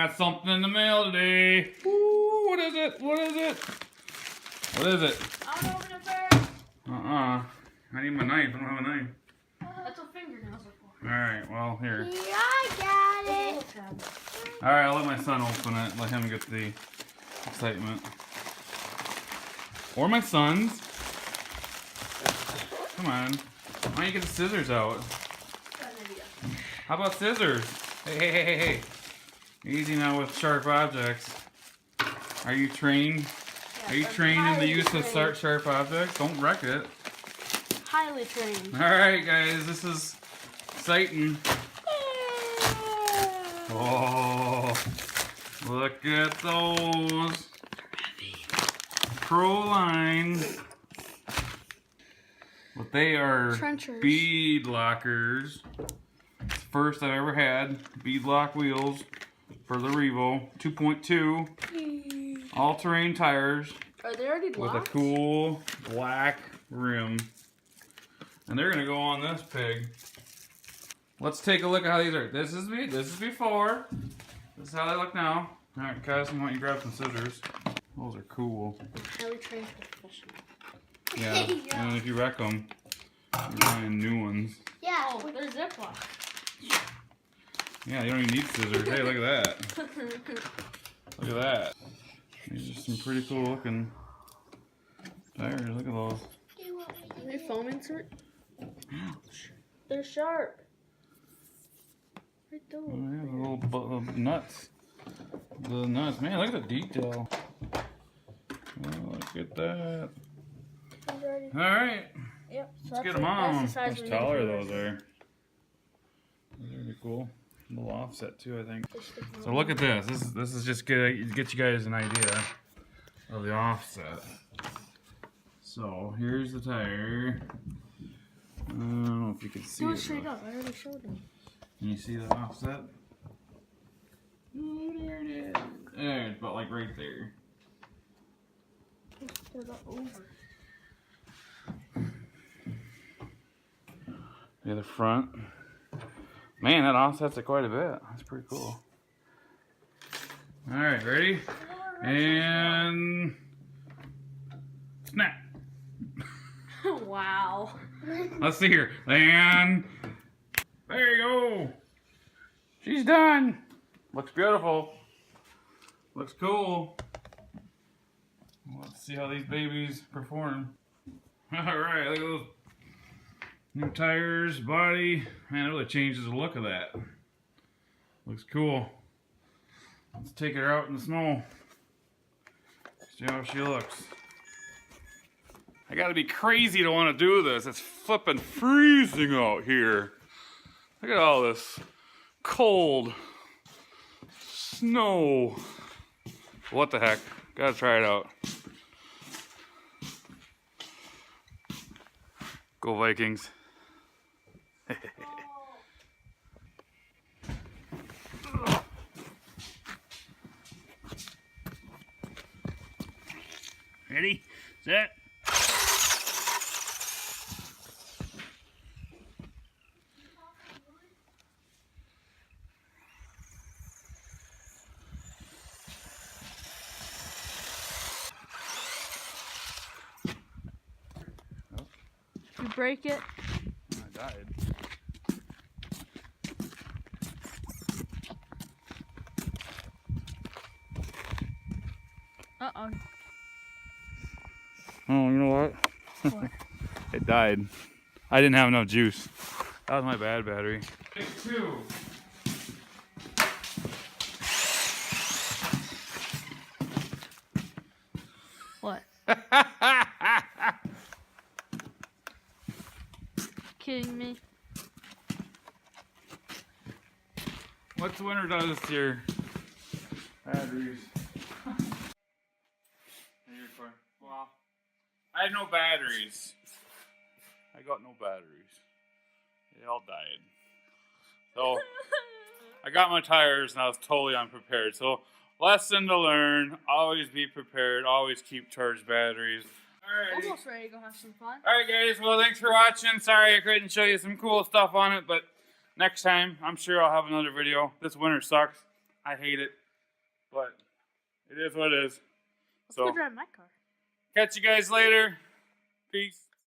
got something in the mail today. Ooh, what is it? What is it? What is it? I don't open it first. I need my knife. I don't have a knife. That's what fingernails are for. Alright, well, here. Yeah, I got it. Alright, I'll let my son open it. Let him get the excitement. Or my sons. Come on. Why don't you get the scissors out? How about scissors? Hey. Easy now with sharp objects. Are you trained? Are you trained in the use of sharp objects? Don't wreck it. Highly trained. Alright guys, this is exciting. Oh, look at those. Proline. But they are Trenchers. bead lockers. First I've ever had Bead-Loc Wheels for the Revo 2.2 all-terrain tires Are they already with a locked? cool black rim. And they're gonna go on this pig. Let's take a look at how these are. This is before. This is how they look now. Alright, Cass, why don't you grab some scissors? Those are cool. Highly trained professional. Yeah, and if you wreck them, you're buying new ones. Yeah. Oh, they're Ziploc. Yeah, you don't even need scissors. Hey, look at that. Look at that. These are some pretty cool looking tires. Look at those. Are they foam insert? They're sharp. Right there. Oh yeah, the little nuts. The nuts. Man, look at the detail. Oh, look at that. Alright. Yep. So Let's get them on. That's the size How we taller need those are. Those are pretty cool. A little offset too, I think. So look at this. This is just get you guys an idea of the offset. So here's the tire. I don't know if you can see Do it. it straight but- up. I already showed them. Can you see the offset? Oh, there it is. There, it's about like right there. They're about over. The front. Man, that offsets it quite a bit. That's pretty cool. Alright, ready? And snap. Wow. Let's see here. And there you go. She's done. Looks beautiful. Looks cool. Let's see how these babies perform. Alright, look at those new tires, body. Man, it really changes the look of that. Looks cool. Let's take her out in the snow. See how she looks. I gotta be crazy to want to do this. It's flipping freezing out here. Look at all this cold snow. What the heck? Gotta try it out. Go Vikings. Ready? Set. You break it. I died. Uh-oh. Oh, you know what? What? It died. I didn't have enough juice. That was my bad battery. Take two. What? Kidding me? What's the winter does to your batteries? Well, I had no batteries. I got no batteries. They all died. So I got my tires and I was totally unprepared. So lesson to learn, always be prepared, always keep charged batteries. Alright. Almost ready to go have some fun. Alright guys, well thanks for watching. Sorry I couldn't show you some cool stuff on it, but next time I'm sure I'll have another video. This winter sucks. I hate it. But it is what it is. Let's So go drive my car. catch you guys later. Peace.